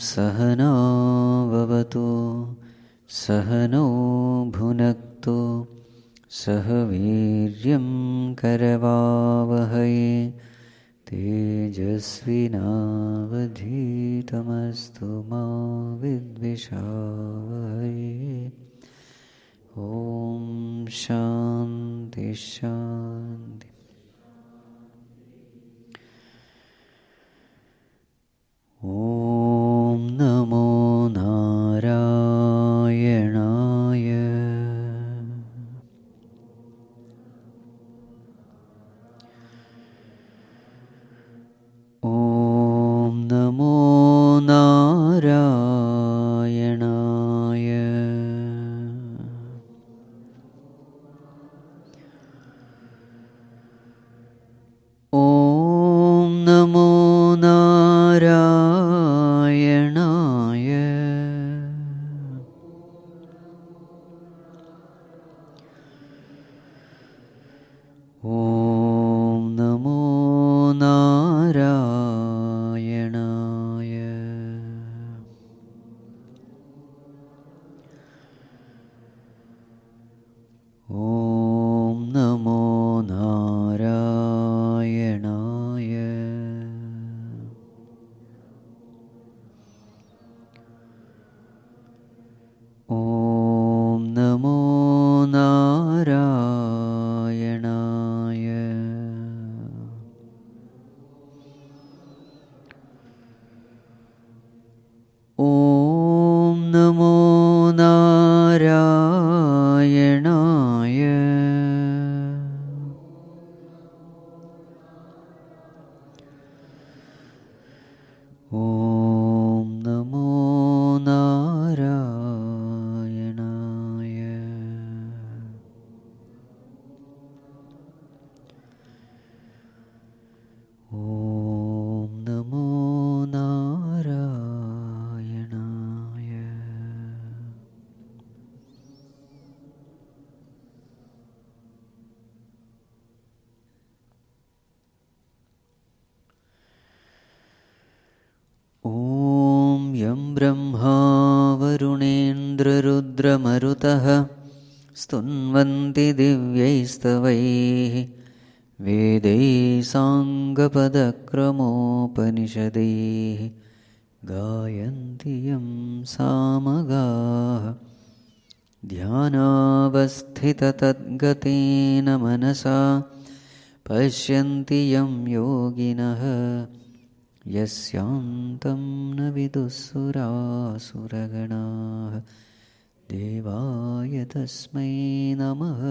सहना भवतु सहनौ भुनक्तु सह वीर्यं करवावहै तेजस्विनावधीतमस्तु मा विद्विषावहै। ॐ शान्ति शान्ति। ॐ नमो नारायणाय। ॐ नमो नारायणाय। ॐ नमो नारायणाय। ॐ नमो नारायणाय। ॐ नमो नारायणाय। ॐ नमो नारायणाय। ॐ नमो नारायणाय। ॐ नमो नारायणाय। ॐ नमो नारायणाय। ॐ यं ब्रह्मा वरुणेन्द्ररुद्रमरुतः स्तुन्वन्ति दिव्यैस्तवैः वेदैः साङ्गपदक्रमोपनिषदैः गायन्ति यं सामगाः ध्यानावस्थिततद्गतेन मनसा पश्यन्ति यं योगिनः यस्यान्तं न विदुःसुरासुरगणाः। देवाय तस्मै नमः।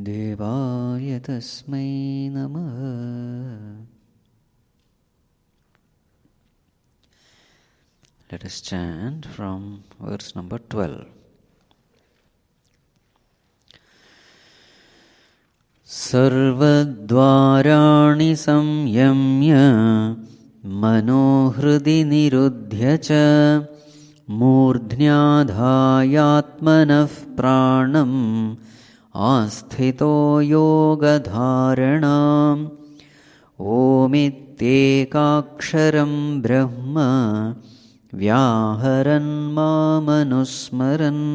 देवाय तस्मै नमः। Let us chant from verse number 12. सर्वद्वाराणि संयम्य मनोहृदि निरुध्य च मूर्ध्न्याधायात्मनः प्राणम् आस्थितो योगधारणाम्। ओमित्येकाक्षरं ब्रह्म व्याहरन् मामनुस्मरन्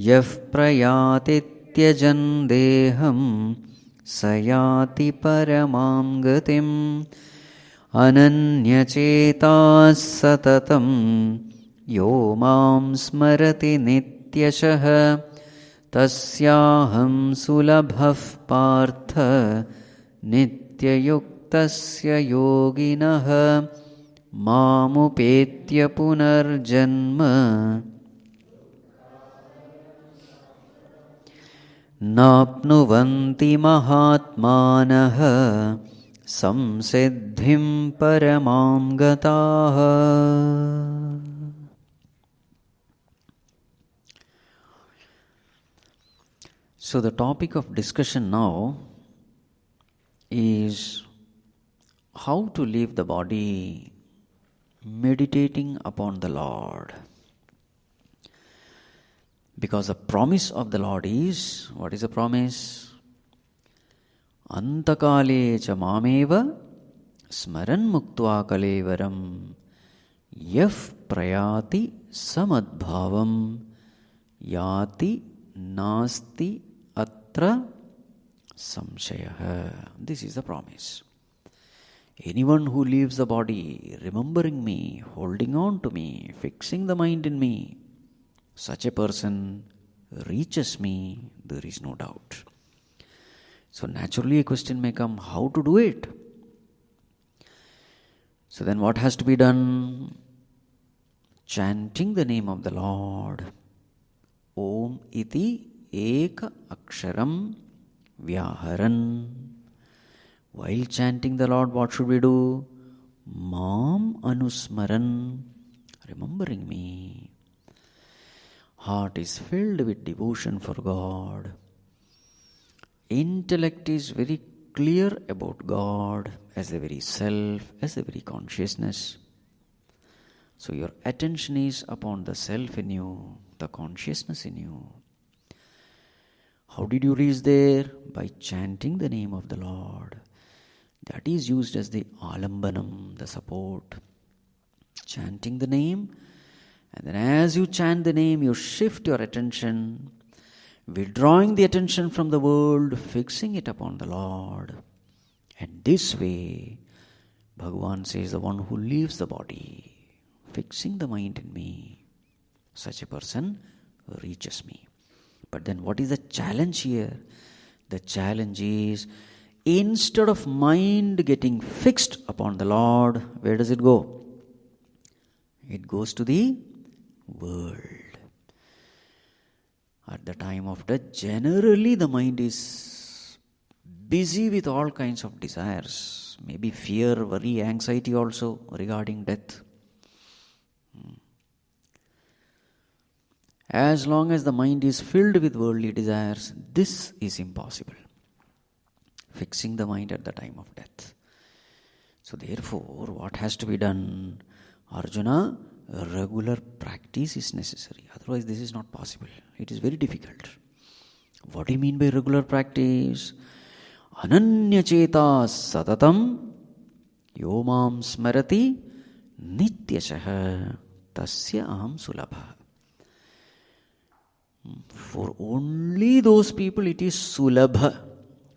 यः प्रयाति त्यजन् देहं स याति परमां गतिम्। अनन्यचेताः सततं यो मां स्मरति नित्यशः तस्याहं सुलभः पार्थ नित्ययुक्तस्य योगिनः। मामुपेत्य पुनर्जन्म नाप्नुवन्ति महात्मानः संसिद्धिं परमां गताः। So the topic of discussion now is how to leave the body meditating upon the Lord. Because the promise of the Lord is, what is the promise? Antakale cha mameva smaran muktva kalevaram. Yaf prayati samadbhavam yati nasti atra samshayah. This is the promise. Anyone who leaves the body, remembering me, holding on to me, fixing the mind in me, such a person reaches me, there is no doubt. So naturally a question may come, how to do it? So then what has to be done? Chanting the name of the Lord. Om iti eka aksharam vyaharan. While chanting the Lord, what should we do? Mam anusmaran, remembering me. Heart is filled with devotion for God. Intellect is very clear about God as the very self, as the very consciousness. So your attention is upon the self in you, the consciousness in you. How did you reach there? By chanting the name of the Lord. That is used as the alambanam, the support. Chanting the name, and then as you chant the name, you shift your attention, withdrawing the attention from the world, fixing it upon the Lord. And this way, Bhagavan says, the one who leaves the body, fixing the mind in me, such a person reaches me. But then what is the challenge here? The challenge is, instead of mind getting fixed upon the Lord, where does it go? It goes to the world. At the time of death, generally the mind is busy with all kinds of desires. Maybe fear, worry, anxiety also regarding death. As long as the mind is filled with worldly desires, this is impossible. Fixing the mind at the time of death. So therefore, what has to be done? Arjuna, regular practice is necessary. Otherwise, this is not possible. It is very difficult. What do you mean by regular practice? Ananya cheta satatam yomam smarati nityasah tasya aham sulabha. For only those people it is sulabha.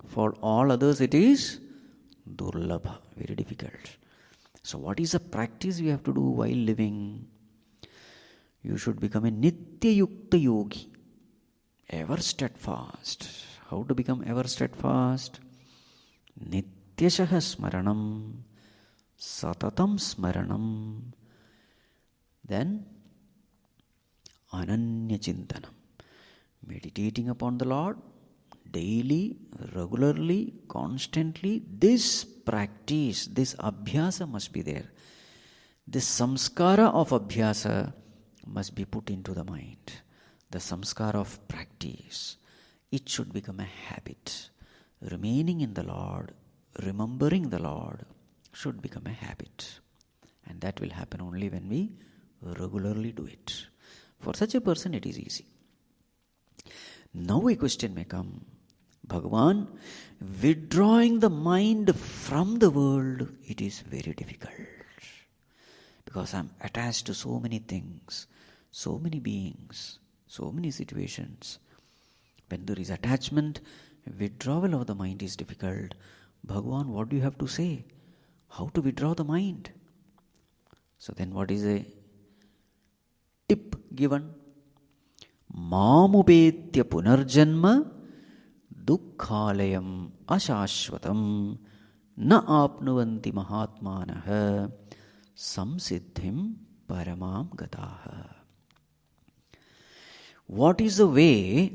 For all others it is durlabha, very difficult. So what is the practice we have to do while living? You should become a nitya yukta yogi, ever steadfast. How to become ever steadfast? Nityashaha smaranam, satatam smaranam, then ananya chintanam, meditating upon the Lord daily, regularly, constantly. This practice, this abhyasa must be there. This samskara of abhyasa must be put into the mind. The samskara of practice. It should become a habit. Remaining in the Lord, remembering the Lord should become a habit. And that will happen only when we regularly do it. For such a person it is easy. Now a question may come. Bhagavan, withdrawing the mind from the world, it is very difficult. Because I am attached to so many things, so many beings, so many situations. When there is attachment, withdrawal of the mind is difficult. Bhagavan, what do you have to say? How to withdraw the mind? So then what is a tip given? Mamupetya punarjanma dukkhalayam ashashvatam na apnuvanti mahatmanah samsiddhim paramam gataha. What is the way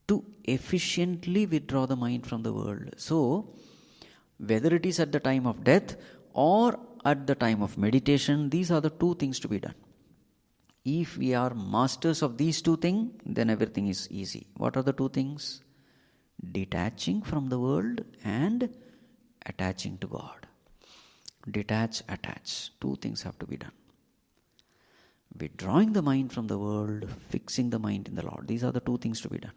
to efficiently withdraw the mind from the world? So, whether it is at the time of death or at the time of meditation, these are the two things to be done. If we are masters of these two things, then everything is easy. What are the two things? Detaching from the world and attaching to God. Detach, attach. Two things have to be done. Withdrawing the mind from the world, fixing the mind in the Lord. These are the two things to be done.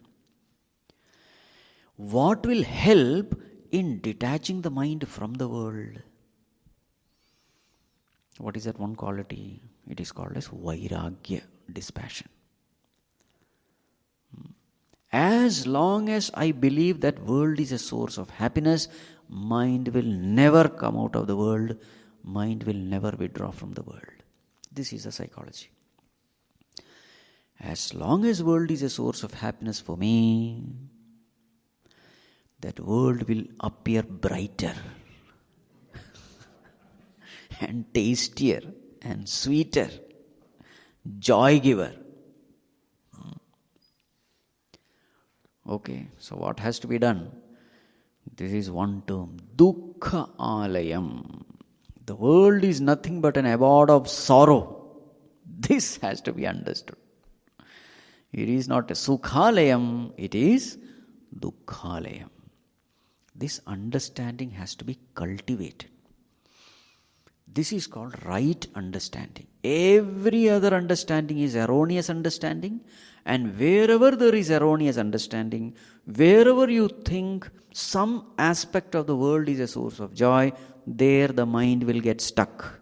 What will help in detaching the mind from the world? What is that one quality? It is called as vairagya, dispassion. As long as I believe that world is a source of happiness, mind will never come out of the world, mind will never withdraw from the world. This is the psychology. As long as world is a source of happiness for me, that world will appear brighter and tastier and sweeter, joy giver. Okay, so what has to be done? This is one term, dukkha alayam. The world is nothing but an abode of sorrow. This has to be understood. It is not a sukhalayam, it is dukkhalayam. This understanding has to be cultivated. This is called right understanding. Every other understanding is erroneous understanding, and wherever there is erroneous understanding, wherever you think some aspect of the world is a source of joy, there the mind will get stuck.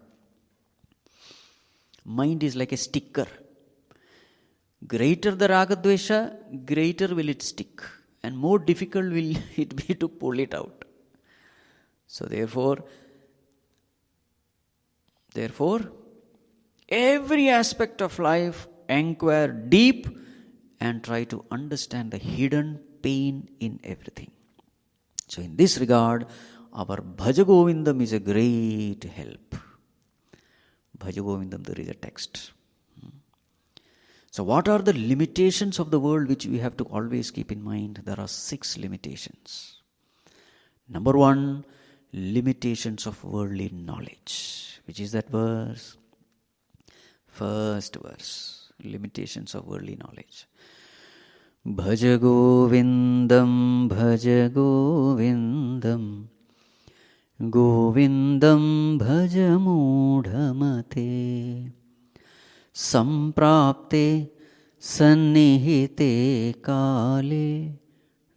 Mind is like a sticker. Greater the ragadvesha, greater will it stick, and more difficult will it be to pull it out. So therefore, every aspect of life, inquire deep and try to understand the hidden pain in everything. So in this regard, our Bhaja Govindam is a great help. Bhaja Govindam, there is a text. So what are the limitations of the world which we have to always keep in mind? There are 6 limitations. Number 1, limitations of worldly knowledge. Which is that verse? First verse. Limitations of worldly knowledge. Bhaja Govindam, Bhaja Govindam, Govindam Bhaja Mudhamate, Samprapte Sannihite Kale,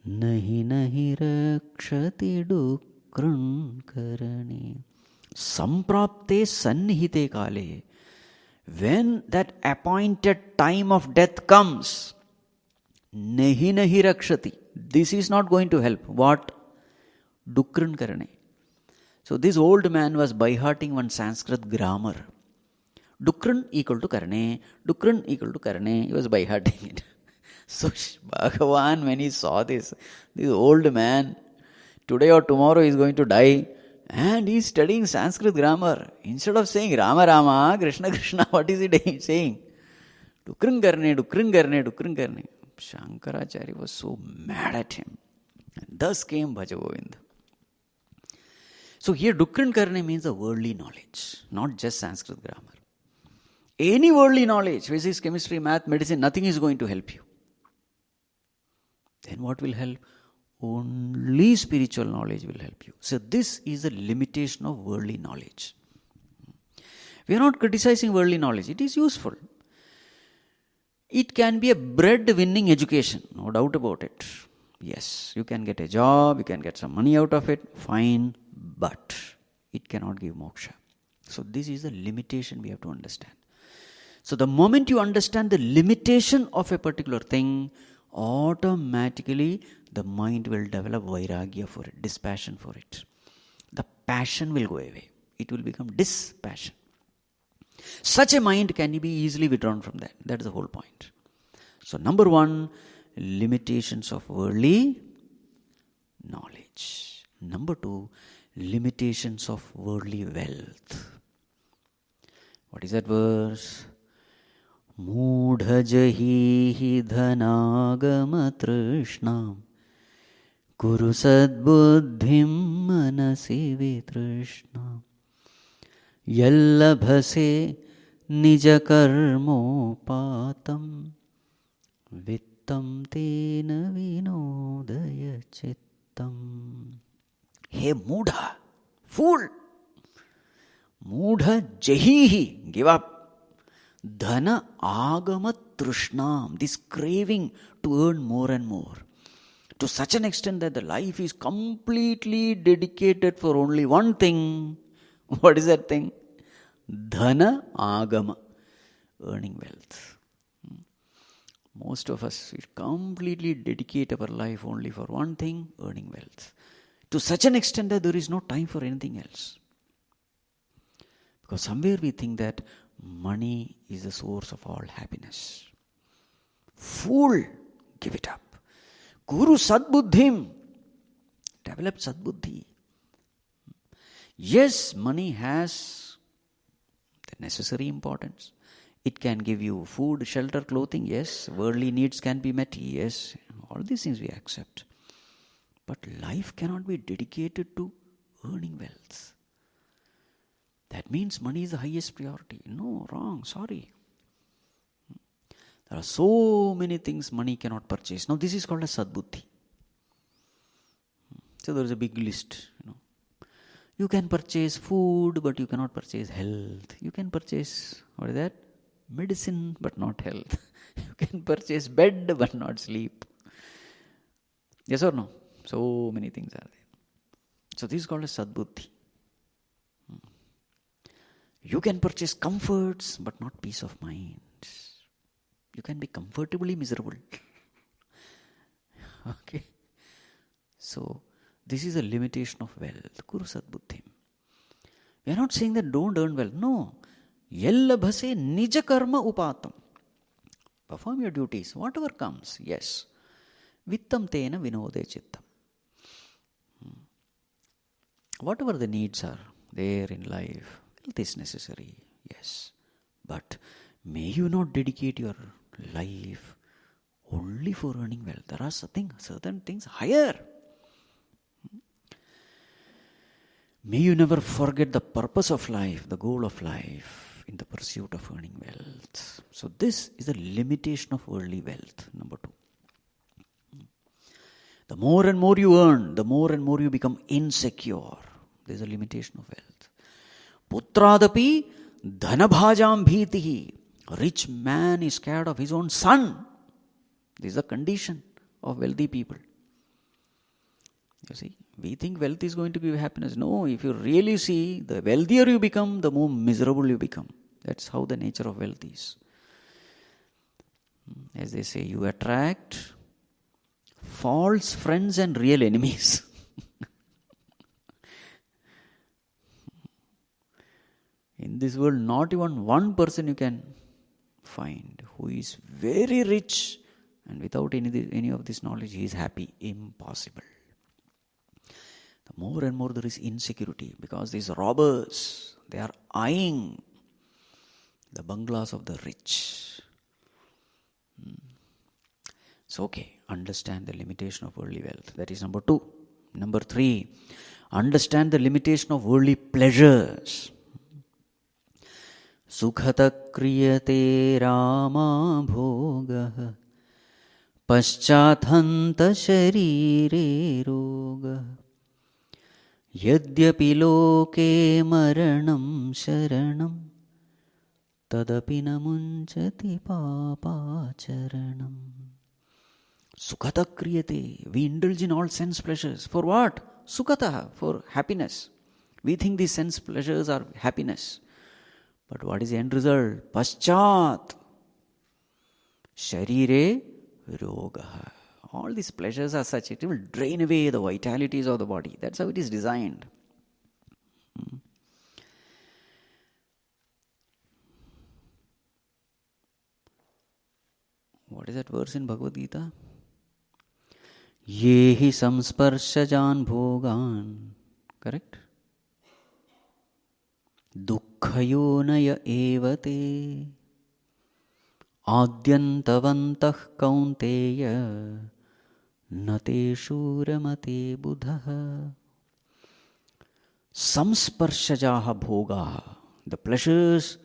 Nahi Nahi Rakshati Dukran Karane. Samprapte Sannihite Kale. When that appointed time of death comes, Nahi nahi rakshati. This is not going to help. What? Dukran karane. So this old man was by-hearting one Sanskrit grammar. Dukran equal to karane. Dukran equal to karane. He was by-hearting it. So Bhagavan, when he saw this old man, today or tomorrow he is going to die, and he is studying Sanskrit grammar. Instead of saying Rama Rama, Krishna Krishna, what is he saying? Dukran karane, Dukran karane, Dukran karane. Shankaracharya was so mad at him. And thus came Bhaja Govinda. So here Dukran Karne means the worldly knowledge, not just Sanskrit grammar. Any worldly knowledge, physics, chemistry, math, medicine, nothing is going to help you. Then what will help? Only spiritual knowledge will help you. So this is the limitation of worldly knowledge. We are not criticizing worldly knowledge. It is useful. It can be a bread-winning education, no doubt about it. Yes, you can get a job, you can get some money out of it, fine, but it cannot give moksha. So this is the limitation we have to understand. So the moment you understand the limitation of a particular thing, automatically the mind will develop vairagya for it, dispassion for it. The passion will go away. It will become dispassion. Such a mind can be easily withdrawn from that. That is the whole point. So number 1, limitations of worldly knowledge. Number 2, limitations of worldly wealth. What is that verse? Mudha jahihi dhanagama trishnam kuru sadbuddhim manasi vitrishnam yallabhase nijakarmopatam vittam tena vinodaya chittam. Hey Mudha, fool! Mudha jahihi, give up. Dhana agama trishnam, this craving to earn more and more. To such an extent that the life is completely dedicated for only one thing. What is that thing? Dhana agama, earning wealth. Most of us, we completely dedicate our life only for one thing, earning wealth. To such an extent that there is no time for anything else. Because somewhere we think that money is the source of all happiness. Fool, give it up. Guru sadbuddhim. Develop sadbuddhi. Yes, money has the necessary importance. It can give you food, shelter, clothing. Yes, worldly needs can be met. Yes, all these things we accept. But life cannot be dedicated to earning wealth. That means money is the highest priority. No, wrong, sorry. There are so many things money cannot purchase. Now this is called a sadbuddhi. So there is a big list. You can purchase food, but you cannot purchase health. You can purchase, what is that? Medicine, but not health. You can purchase bed, but not sleep. Yes or no? So many things are there. So this is called a sadbuddhi. You can purchase comforts, but not peace of mind. You can be comfortably miserable. Okay. So this is a limitation of wealth. Kuru sadbuddhim. We are not saying that don't earn wealth. No. Yellabhase nija karma upatam. Perform your duties. Whatever comes. Yes. Vittam tena vinode chittam. Whatever the needs are there in life, wealth is necessary. Yes. But may you not dedicate your life only for earning wealth. There are certain things higher. May you never forget the purpose of life, the goal of life in the pursuit of earning wealth. So this is the limitation of worldly wealth, number 2. The more and more you earn, the more and more you become insecure. There is a limitation of wealth. Putradapi dhanabhajam bhitihi. A rich man is scared of his own son. This is the condition of wealthy people. You see, we think wealth is going to give happiness. No, if you really see, the wealthier you become, the more miserable you become. That's how the nature of wealth is. As they say, you attract false friends and real enemies. In this world, not even one person you can find who is very rich and without any of this knowledge he is happy. Impossible. The more and more there is insecurity because these robbers, they are eyeing the bungalows of the rich. So okay, understand the limitation of worldly wealth. That is number 2. Number 3, understand the limitation of worldly pleasures. Sukhata kriyate rama bhogah paschathanta sharire roga yadyapi loke maranam sharanam tadapi namunchati papacharanam. Sukhata kriyate. We indulge in all sense pleasures. For what? Sukhata, for happiness. We think these sense pleasures are happiness. But what is the end result? Paschat sharire roga. All these pleasures are such, it will drain away the vitalities of the body. That's how it is designed. What is that verse in Bhagavad Gita? Yehi samsparshajan bhogan. Correct? Dukkhayonaya evate adyantavantah kaunteya nate shuramate buddha. Samsparshajaha bhoga. The pleasures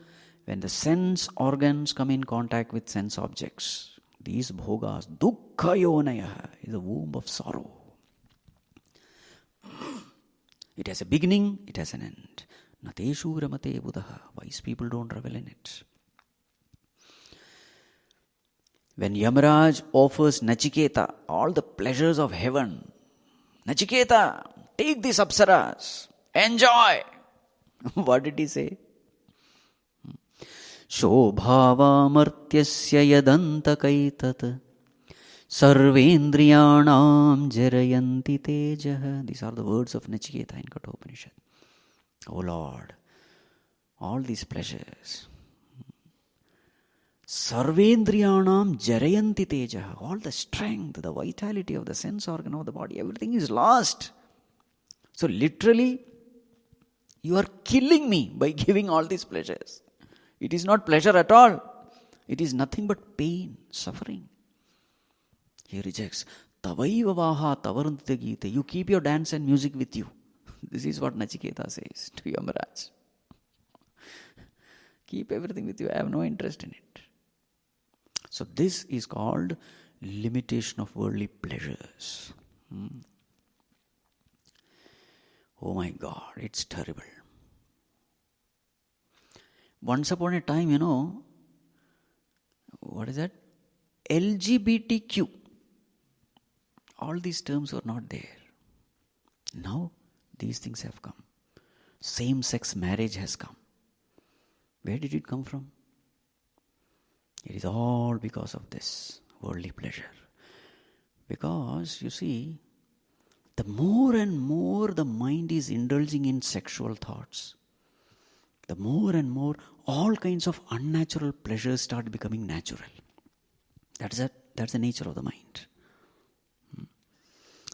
when the sense organs come in contact with sense objects. These bhogas, dukkhayonaya, is the womb of sorrow. It has a beginning, it has an end. Nateshu ramate buddha. Wise people don't revel in it. When Yamaraj offers Nachiketa all the pleasures of heaven, Nachiketa, take these apsaras, enjoy. What did he say? Shobhavamartyasya yadantakaitat sarvendriyanam jarayanti tejah. These are the words of Nachiketa in Kathopanishad. O Lord, all these pleasures, sarvendriyanam jarayanti tejah, all the strength, the vitality of the sense organ of the body, everything is lost. So literally, you are killing me by giving all these pleasures. It is not pleasure at all. It is nothing but pain, suffering. He rejects. Tavaiva vaha tavarantita gita. You keep your dance and music with you. This is what Nachiketa says to Yamaraj. Keep everything with you. I have no interest in it. So this is called limitation of worldly pleasures. Oh my God, it's terrible. Once upon a time, what is that? LGBTQ. All these terms were not there. Now, these things have come. Same-sex marriage has come. Where did it come from? It is all because of this worldly pleasure. Because, you see, the more and more the mind is indulging in sexual thoughts, the more and more all kinds of unnatural pleasures start becoming natural. That's the nature of the mind.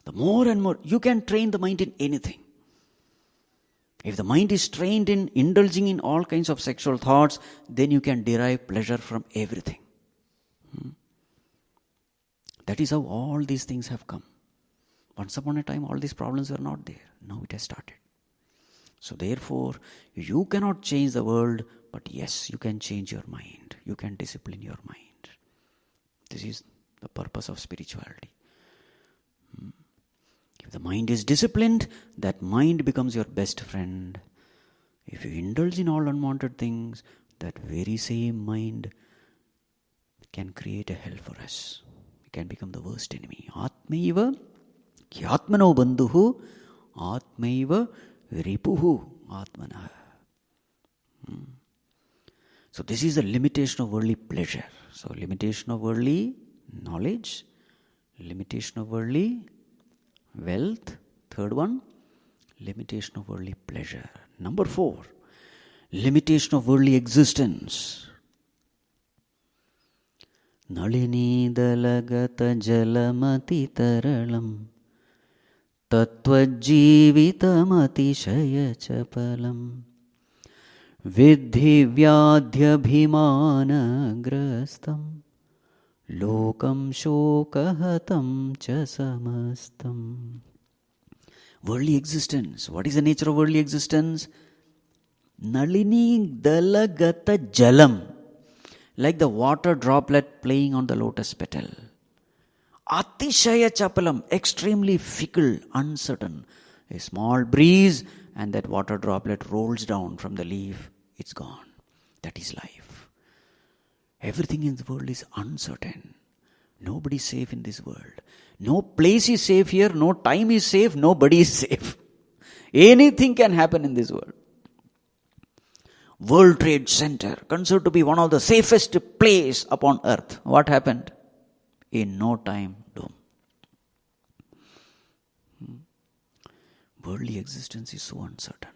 The more and more, you can train the mind in anything. If the mind is trained in indulging in all kinds of sexual thoughts, then you can derive pleasure from everything. That is how all these things have come. Once upon a time, all these problems were not there. Now it has started. So therefore, you cannot change the world, but yes, you can change your mind. You can discipline your mind. This is the purpose of spirituality. If the mind is disciplined, that mind becomes your best friend. If you indulge in all unwanted things, that very same mind can create a hell for us. It can become the worst enemy. Atmaiva kyatmano bandhuhu atmaiva ripuhu atmanah. So this is the limitation of worldly pleasure. So limitation of worldly knowledge, limitation of worldly wealth. Third one, limitation of worldly pleasure. Number 4, limitation of worldly existence. Nalini dalagata jalamati taralam tattvajjivitamati shayachapalam vidhi vyadhyabhimana grastam lokam shokahatam cha samastam. Worldly existence. What is the nature of worldly existence? Nalini dalagata jalam. Like the water droplet playing on the lotus petal. Atishaya chapalam. Extremely fickle, uncertain. A small breeze and that water droplet rolls down from the leaf. It's gone. That is life. Everything in the world is uncertain. Nobody is safe in this world. No place is safe here. No time is safe. Nobody is safe. Anything can happen in this world. World Trade Center, considered to be one of the safest place upon earth. What happened? In no time, doom. Worldly existence is so uncertain.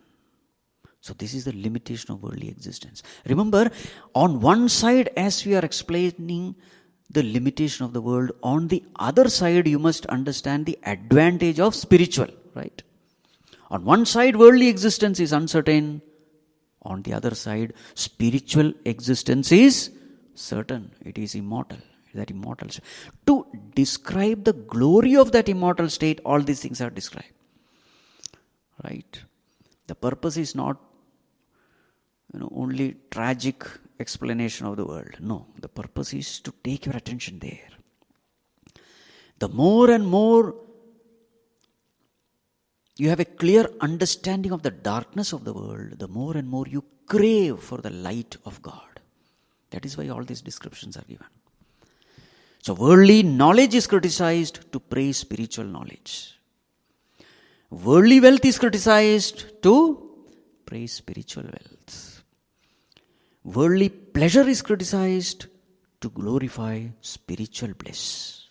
So this is the limitation of worldly existence. Remember, on one side, as we are explaining the limitation of the world, on the other side, you must understand the advantage of spiritual, right? On one side, worldly existence is uncertain. On the other side, spiritual existence is certain. It is immortal. That immortal state. To describe the glory of that immortal state, all these things are described. Right? The purpose is not only tragic explanation of the world. No, the purpose is to take your attention there. The more and more you have a clear understanding of the darkness of the world, the more and more you crave for the light of God. That is why all these descriptions are given. So worldly knowledge is criticized to praise spiritual knowledge. Worldly wealth is criticized to praise spiritual wealth. Worldly pleasure is criticized to glorify spiritual bliss.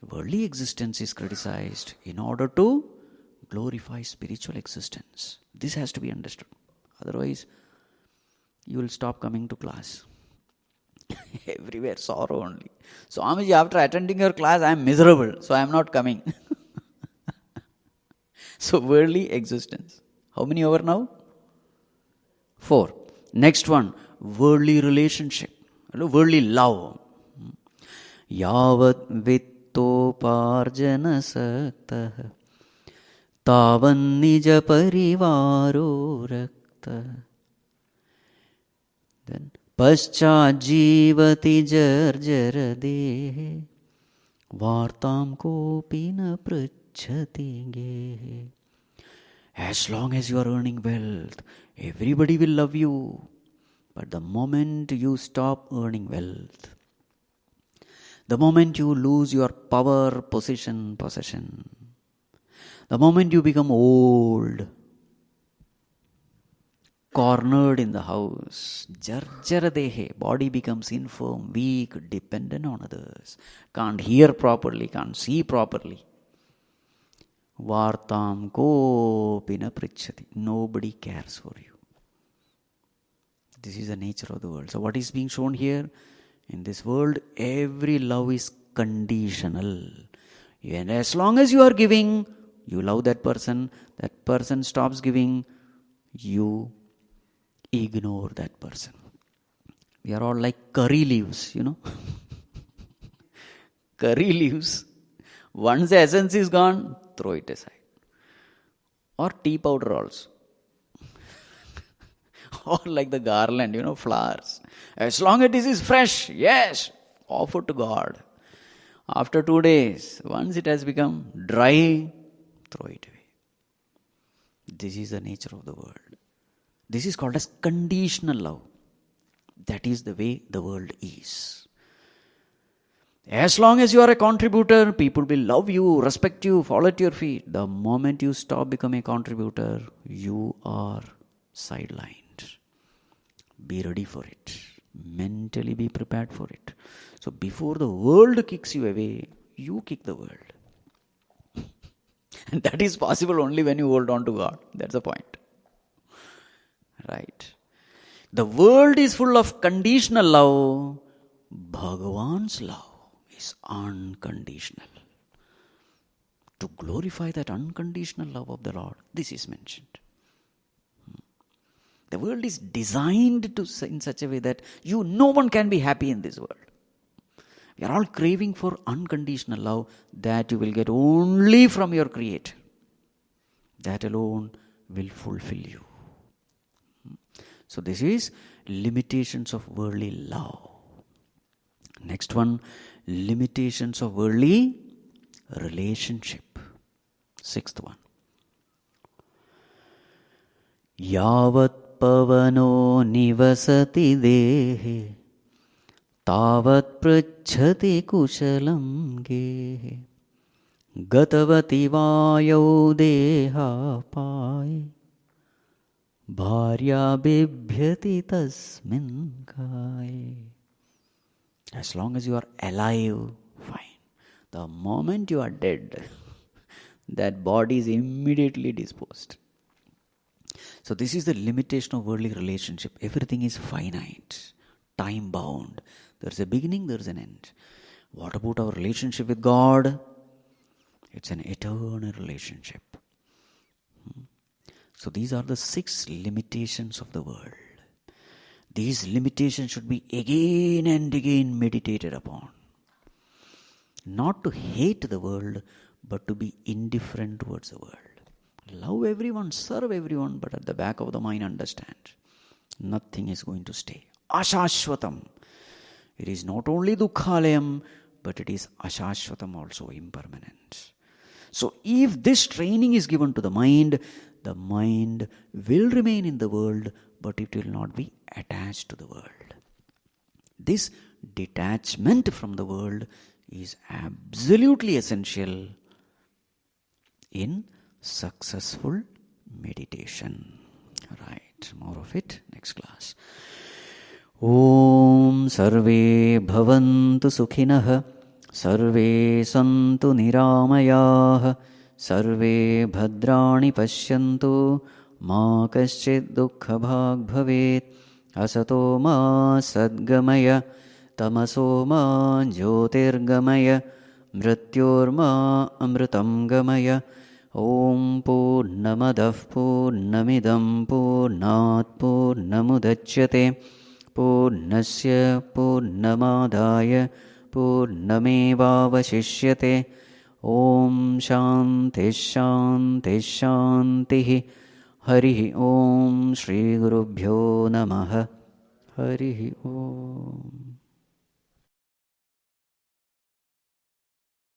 Worldly existence is criticized in order to glorify spiritual existence. This has to be understood. Otherwise, you will stop coming to class. Everywhere sorrow only. Swamiji, after attending your class, I am miserable, so I am not coming. So, worldly existence. How many over now? 4. Next one, worldly relationship. Worldly love. Yavat vittoparjana saktah tavan nija parivaro rakta. Then paschat jivati jarjara dehe vartam kopi na prachati gehe. As long as you are earning wealth, everybody will love you. But the moment you stop earning wealth, the moment you lose your power, possession, the moment you become old, cornered in the house, jarjara dehe, body becomes infirm, weak, dependent on others, can't hear properly, can't see properly. Vartam kopi na prichati. Nobody cares for you. This is the nature of the world. So what is being shown here? In this world, every love is conditional. And as long as you are giving, you love that person stops giving, you ignore that person. We are all like curry leaves, Curry leaves. Once the essence is gone, throw it aside. Or tea powder also. Or like the garland, flowers. As long as it is fresh, yes, offer to God. After 2 days, once it has become dry, throw it away. This is the nature of the world. This is called as conditional love. That is the way the world is. As long as you are a contributor, people will love you, respect you, fall at your feet. The moment you stop becoming a contributor, you are sidelined. Be ready for it. Mentally be prepared for it. So before the world kicks you away, you kick the world. And that is possible only when you hold on to God. That's the point. Right. The world is full of conditional love. Bhagavan's love is unconditional. To glorify that unconditional love of the Lord, this is mentioned. The world is designed in such a way that no one can be happy in this world. We are all craving for unconditional love that you will get only from your Creator. That alone will fulfill you. So this is limitations of worldly love. Next one, limitations of worldly relationship. 6th one. Yavat pavano nivasati dehe tavat prachati kushalam gehe gatavati vayo deha pai bharya bibhyati tasmin kai. As long as you are alive, fine. The moment you are dead, that body is immediately disposed. So this is the limitation of worldly relationship. Everything is finite, time bound. There's a beginning, there's an end. What about our relationship with God? It's an eternal relationship. So these are the 6 limitations of the world. These limitations should be again and again meditated upon. Not to hate the world, but to be indifferent towards the world. Love everyone, serve everyone, but at the back of the mind understand, nothing is going to stay. Ashashvatam. It is not only dukkhalayam, but it is ashashvatam also, impermanent. So if this training is given to the mind will remain in the world, but it will not be attached to the world. This detachment from the world is absolutely essential in successful meditation. Right. Right, more of it next class. Om Sarve Bhavantu Sukhinah Sarve Santu Niramayah Sarve Bhadrani Pashyantu Ma Kaschid Dukkha Bhag Bhavet Asato Ma Sadgamaya Tamaso Ma Jyotirgamaya Mrityorma Amritam Gamaya. Om Purnamadah Purnamidam Purnat Purnamudachyate Purnasya Purnamadaya Purnamevavashishyate. Om Shanti Shanti Shanti. Harihi Om Shri Gurubhyo Namaha. Harihi Om.